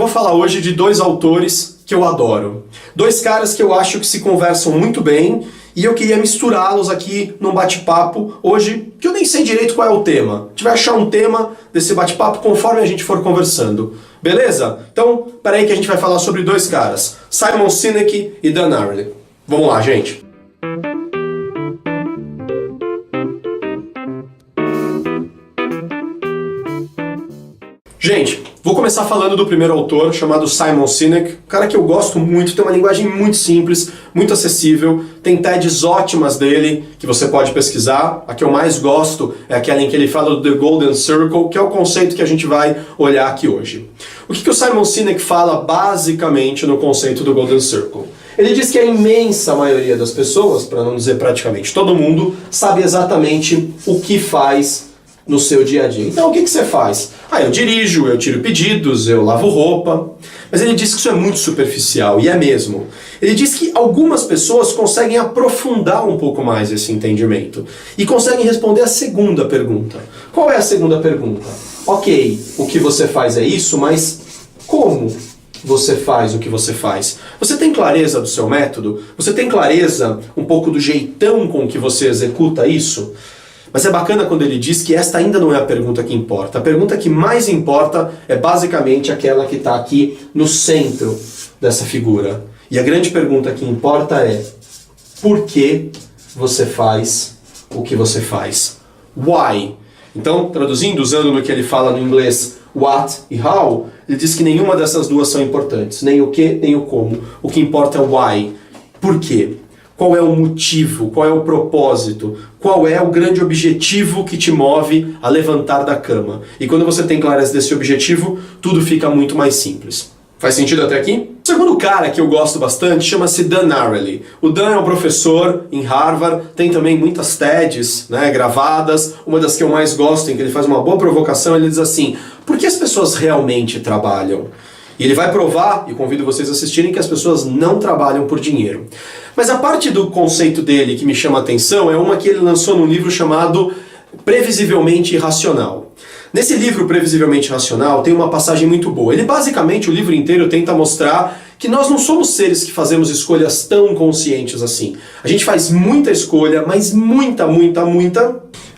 vou falar hoje de dois autores que eu adoro. Dois caras que eu acho que se conversam muito bem e eu queria misturá-los aqui num bate-papo hoje, que eu nem sei direito qual é o tema. A gente vai achar um tema desse bate-papo conforme a gente for conversando. Beleza? Então, peraí que a gente vai falar sobre dois caras. Simon Sinek e Dan Ariely. Vamos lá, gente. Gente, vou começar falando do primeiro autor, chamado Simon Sinek, um cara que eu gosto muito, tem uma linguagem muito simples, muito acessível, tem TEDs ótimas dele, que você pode pesquisar. A que eu mais gosto é aquela em que ele fala do The Golden Circle, que é o conceito que a gente vai olhar aqui hoje. O que o Simon Sinek fala basicamente no conceito do Golden Circle? Ele diz que a imensa maioria das pessoas, para não dizer praticamente todo mundo, sabe exatamente o que faz no seu dia a dia. Então o que você faz? Eu dirijo, eu tiro pedidos, eu lavo roupa. Mas ele diz que isso é muito superficial, e é mesmo. Ele diz que algumas pessoas conseguem aprofundar um pouco mais esse entendimento e conseguem responder a segunda pergunta. Qual é a segunda pergunta? Ok, o que você faz é isso, mas como você faz o que você faz? Você tem clareza do seu método? Você tem clareza um pouco do jeitão com que você executa isso? Mas é bacana quando ele diz que esta ainda não é a pergunta que importa. A pergunta que mais importa é basicamente aquela que está aqui no centro dessa figura. E a grande pergunta que importa é: por que você faz o que você faz? Why? Então, traduzindo, usando no que ele fala no inglês what e how, ele diz que nenhuma dessas duas são importantes. Nem o que, nem o como. O que importa é o why. Por quê? Qual é o motivo? Qual é o propósito? Qual é o grande objetivo que te move a levantar da cama? E quando você tem clareza desse objetivo, tudo fica muito mais simples. Faz sentido até aqui? O segundo cara que eu gosto bastante chama-se Dan Ariely. O Dan é um professor em Harvard, tem também muitas TEDs, gravadas. Uma das que eu mais gosto, em que ele faz uma boa provocação, ele diz assim: por que as pessoas realmente trabalham? E ele vai provar, e convido vocês a assistirem, que as pessoas não trabalham por dinheiro. Mas a parte do conceito dele que me chama a atenção é uma que ele lançou num livro chamado Previsivelmente Irracional. Nesse livro, Previsivelmente Irracional, tem uma passagem muito boa. Ele basicamente, o livro inteiro, tenta mostrar que nós não somos seres que fazemos escolhas tão conscientes assim. A gente faz muita escolha, mas muita,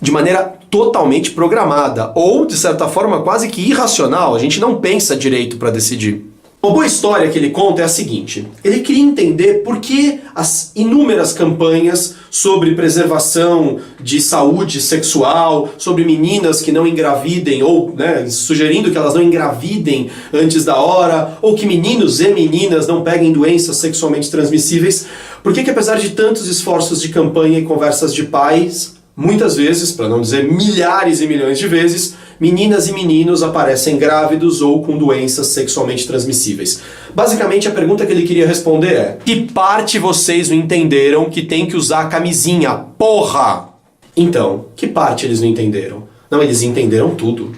de maneira totalmente programada, ou, de certa forma, quase que irracional. A gente não pensa direito para decidir. Uma boa história que ele conta é a seguinte: ele queria entender por que as inúmeras campanhas sobre preservação de saúde sexual, sobre meninas que não engravidem, ou sugerindo que elas não engravidem antes da hora, ou que meninos e meninas não peguem doenças sexualmente transmissíveis, por que apesar de tantos esforços de campanha e conversas de pais, muitas vezes, para não dizer milhares e milhões de vezes, meninas e meninos aparecem grávidos ou com doenças sexualmente transmissíveis. Basicamente, a pergunta que ele queria responder é: que parte vocês não entenderam que tem que usar camisinha, porra? Então, que parte eles não entenderam? Não, eles entenderam tudo.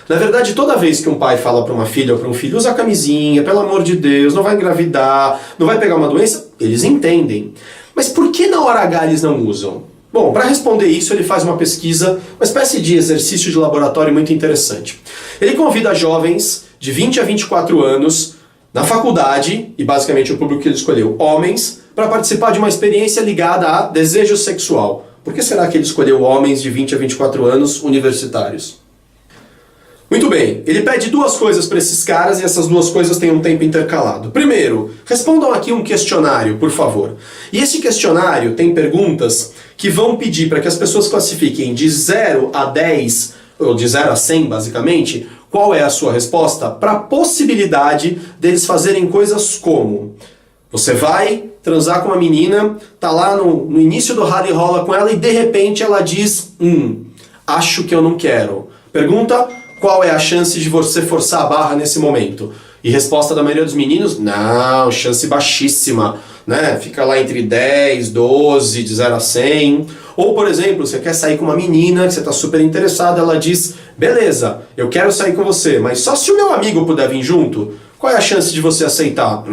Na verdade, toda vez que um pai fala para uma filha ou para um filho: usa camisinha, pelo amor de Deus, não vai engravidar, não vai pegar uma doença, eles entendem. Mas por que na hora H eles não usam? Bom, para responder isso, ele faz uma pesquisa, uma espécie de exercício de laboratório muito interessante. Ele convida jovens de 20 a 24 anos na faculdade, e basicamente o público que ele escolheu, homens, para participar de uma experiência ligada a desejo sexual. Por que será que ele escolheu homens de 20 a 24 anos universitários? Muito bem, ele pede duas coisas para esses caras e essas duas coisas têm um tempo intercalado. Primeiro, respondam aqui um questionário, por favor. E esse questionário tem perguntas que vão pedir para que as pessoas classifiquem de 0 a 10, ou de 0 a 100 basicamente, qual é a sua resposta para a possibilidade deles fazerem coisas como: você vai transar com uma menina, tá lá no início do rally rola com ela e de repente ela diz: acho que eu não quero. Pergunta: qual é a chance de você forçar a barra nesse momento? E resposta da maioria dos meninos: não, chance baixíssima, Fica lá entre 10, 12, de 0 a 100. Ou, por exemplo, você quer sair com uma menina que você está super interessado, ela diz: beleza, eu quero sair com você, mas só se o meu amigo puder vir junto. Qual é a chance de você aceitar?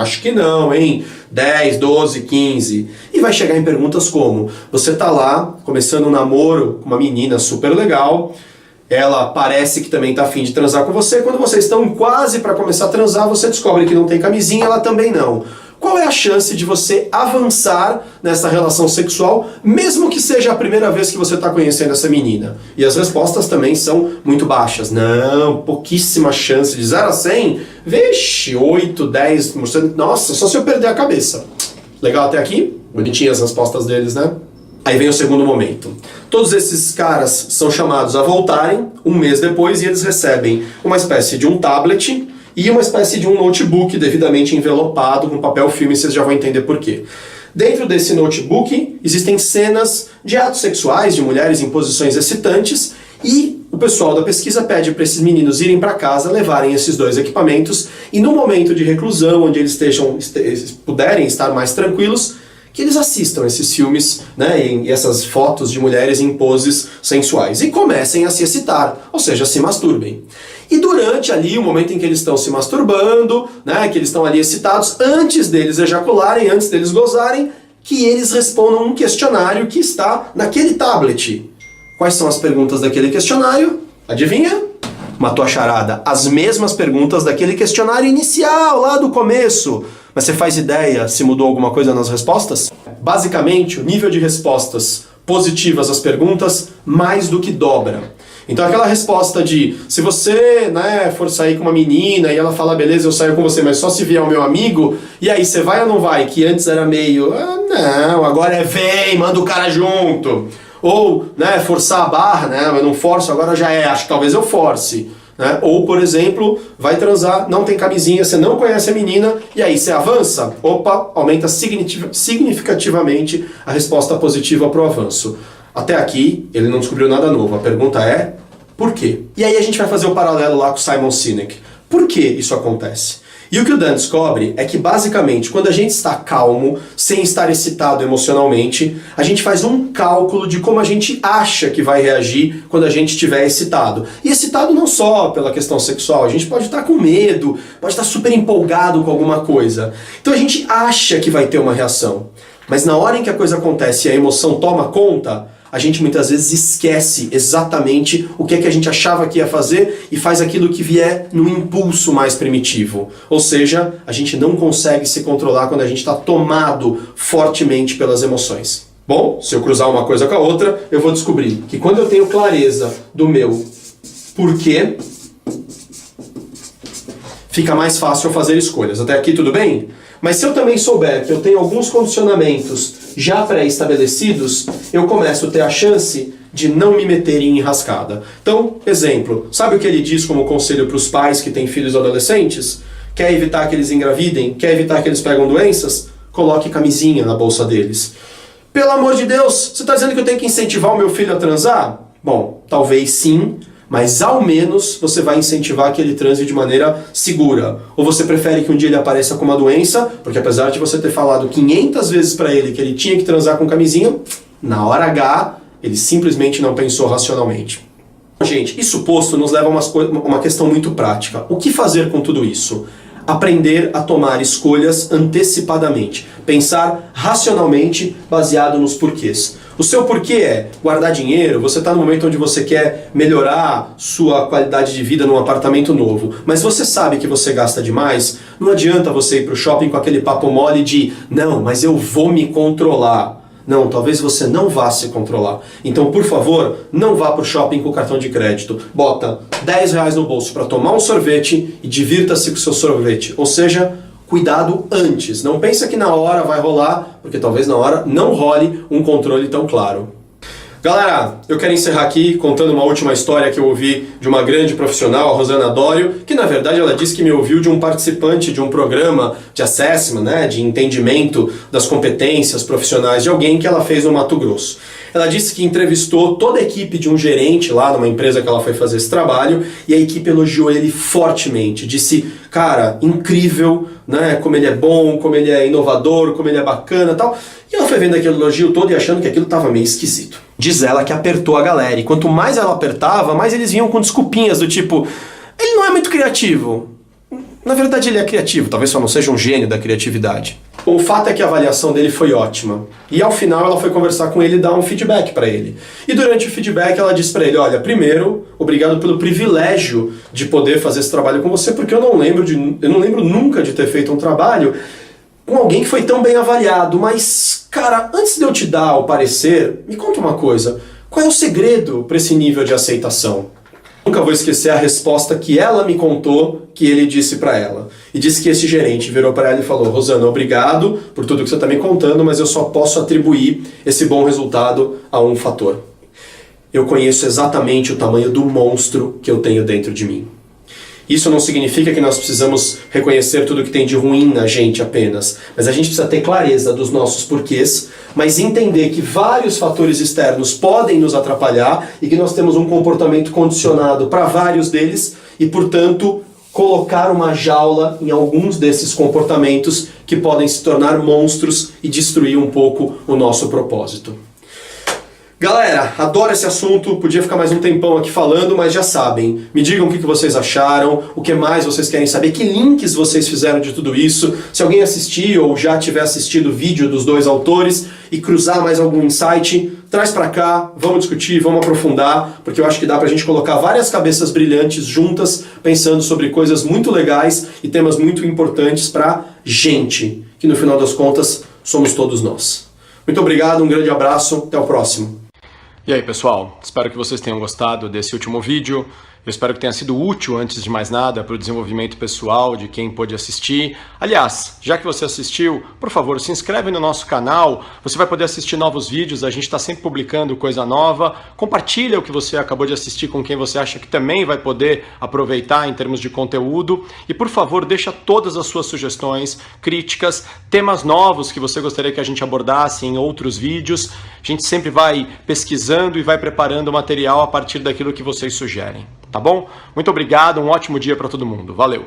Acho que não, hein? 10, 12, 15. E vai chegar em perguntas como: você tá lá, começando um namoro com uma menina super legal, ela parece que também tá afim de transar com você, quando vocês estão quase para começar a transar, você descobre que não tem camisinha, ela também não. Qual é a chance de você avançar nessa relação sexual, mesmo que seja a primeira vez que você está conhecendo essa menina? E as respostas também são muito baixas. Não, pouquíssima chance. De 0 a 100, vixe, 8, 10%. Nossa, só se eu perder a cabeça. Legal até aqui? Bonitinhas as respostas deles, né? Aí vem o segundo momento. Todos esses caras são chamados a voltarem um mês depois e eles recebem uma espécie de um tablet e uma espécie de um notebook devidamente envelopado com papel filme, vocês já vão entender por quê. Dentro desse notebook existem cenas de atos sexuais de mulheres em posições excitantes e o pessoal da pesquisa pede para esses meninos irem para casa, levarem esses 2 equipamentos e no momento de reclusão, onde eles puderem estar mais tranquilos, que eles assistam esses filmes, né, e essas fotos de mulheres em poses sensuais e comecem a se excitar, ou seja, se masturbem. E durante ali o momento em que eles estão se masturbando, né, que eles estão ali excitados, antes deles ejacularem, antes deles gozarem, que eles respondam um questionário que está naquele tablet. Quais são as perguntas daquele questionário? Adivinha? Matou a charada. As mesmas perguntas daquele questionário inicial, lá do começo. Mas você faz ideia se mudou alguma coisa nas respostas? Basicamente, o nível de respostas positivas às perguntas mais do que dobra. Então aquela resposta de, se você, né, for sair com uma menina e ela fala, beleza, eu saio com você, mas só se vier o meu amigo, e aí, você vai ou não vai? Que antes era meio, não, agora é vem, manda o cara junto. Ou, né, forçar a barra, né, eu não forço, agora já é, acho que talvez eu force. Né? Ou, por exemplo, vai transar, não tem camisinha, você não conhece a menina, e aí você avança, opa, aumenta significativamente a resposta positiva para o avanço. Até aqui, ele não descobriu nada novo. A pergunta é, por quê? E aí a gente vai fazer o paralelo lá com Simon Sinek. Por que isso acontece? E o que o Dan descobre é que, basicamente, quando a gente está calmo, sem estar excitado emocionalmente, a gente faz um cálculo de como a gente acha que vai reagir quando a gente estiver excitado. E excitado não só pela questão sexual, a gente pode estar com medo, pode estar super empolgado com alguma coisa. Então a gente acha que vai ter uma reação. Mas na hora em que a coisa acontece e a emoção toma conta, a gente muitas vezes esquece exatamente o que é que a gente achava que ia fazer e faz aquilo que vier no impulso mais primitivo. Ou seja, a gente não consegue se controlar quando a gente está tomado fortemente pelas emoções. Bom, se eu cruzar uma coisa com a outra, eu vou descobrir que quando eu tenho clareza do meu porquê, fica mais fácil eu fazer escolhas. Até aqui tudo bem? Mas se eu também souber que eu tenho alguns condicionamentos já pré-estabelecidos, eu começo a ter a chance de não me meter em enrascada. Então, exemplo, sabe o que ele diz como conselho para os pais que têm filhos adolescentes? Quer evitar que eles engravidem? Quer evitar que eles pegam doenças? Coloque camisinha na bolsa deles. Pelo amor de Deus, você está dizendo que eu tenho que incentivar o meu filho a transar? Bom, talvez sim, mas ao menos você vai incentivar que ele transe de maneira segura. Ou você prefere que um dia ele apareça com uma doença, porque apesar de você ter falado 500 vezes para ele que ele tinha que transar com camisinha, na hora H, ele simplesmente não pensou racionalmente. Gente, isso posto nos leva a uma questão muito prática. O que fazer com tudo isso? Aprender a tomar escolhas antecipadamente. Pensar racionalmente baseado nos porquês. O seu porquê é guardar dinheiro, você está no momento onde você quer melhorar sua qualidade de vida num apartamento novo, mas você sabe que você gasta demais, não adianta você ir para o shopping com aquele papo mole de não, mas eu vou me controlar. Não, talvez você não vá se controlar. Então, por favor, não vá para o shopping com cartão de crédito. Bota R$10 no bolso para tomar um sorvete e divirta-se com o seu sorvete. Ou seja, cuidado antes. Não pensa que na hora vai rolar, porque talvez na hora não role um controle tão claro. Galera, eu quero encerrar aqui contando uma última história que eu ouvi de uma grande profissional, a Rosana Dório, que na verdade ela disse que me ouviu de um participante de um programa de assessment, né, de entendimento das competências profissionais de alguém que ela fez no Mato Grosso. Ela disse que entrevistou toda a equipe de um gerente lá numa empresa que ela foi fazer esse trabalho e a equipe elogiou ele fortemente. Disse, cara, incrível, né, como ele é bom, como ele é inovador, como ele é bacana e tal. E ela foi vendo aquele elogio todo e achando que aquilo estava meio esquisito. Diz ela que apertou a galera e quanto mais ela apertava, mais eles vinham com desculpinhas do tipo, ele não é muito criativo. Na verdade ele é criativo, talvez só não seja um gênio da criatividade. Bom, o fato é que a avaliação dele foi ótima. E ao final ela foi conversar com ele e dar um feedback para ele. E durante o feedback ela disse para ele, olha, primeiro, obrigado pelo privilégio de poder fazer esse trabalho com você, porque eu não lembro nunca de ter feito um trabalho com alguém que foi tão bem avaliado. Mas, cara, antes de eu te dar o parecer, me conta uma coisa. Qual é o segredo para esse nível de aceitação? Nunca vou esquecer a resposta que ela me contou, que ele disse para ela. E disse que esse gerente virou para ela e falou, Rosana, obrigado por tudo que você está me contando, mas eu só posso atribuir esse bom resultado a um fator. Eu conheço exatamente o tamanho do monstro que eu tenho dentro de mim. Isso não significa que nós precisamos reconhecer tudo que tem de ruim na gente apenas, mas a gente precisa ter clareza dos nossos porquês, mas entender que vários fatores externos podem nos atrapalhar e que nós temos um comportamento condicionado para vários deles e, portanto, colocar uma jaula em alguns desses comportamentos que podem se tornar monstros e destruir um pouco o nosso propósito. Galera, adoro esse assunto, podia ficar mais um tempão aqui falando, mas já sabem, me digam o que vocês acharam, o que mais vocês querem saber, que links vocês fizeram de tudo isso, se alguém assistir ou já tiver assistido o vídeo dos dois autores e cruzar mais algum insight, traz pra cá, vamos discutir, vamos aprofundar, porque eu acho que dá pra gente colocar várias cabeças brilhantes juntas, pensando sobre coisas muito legais e temas muito importantes pra gente, que no final das contas somos todos nós. Muito obrigado, um grande abraço, até o próximo. E aí pessoal, espero que vocês tenham gostado desse último vídeo. Eu espero que tenha sido útil, antes de mais nada, para o desenvolvimento pessoal de quem pôde assistir. Aliás, já que você assistiu, por favor, se inscreve no nosso canal. Você vai poder assistir novos vídeos, a gente está sempre publicando coisa nova. Compartilha o que você acabou de assistir com quem você acha que também vai poder aproveitar em termos de conteúdo. E, por favor, deixa todas as suas sugestões, críticas, temas novos que você gostaria que a gente abordasse em outros vídeos. A gente sempre vai pesquisando e vai preparando o material a partir daquilo que vocês sugerem. Tá bom? Muito obrigado, um ótimo dia para todo mundo. Valeu!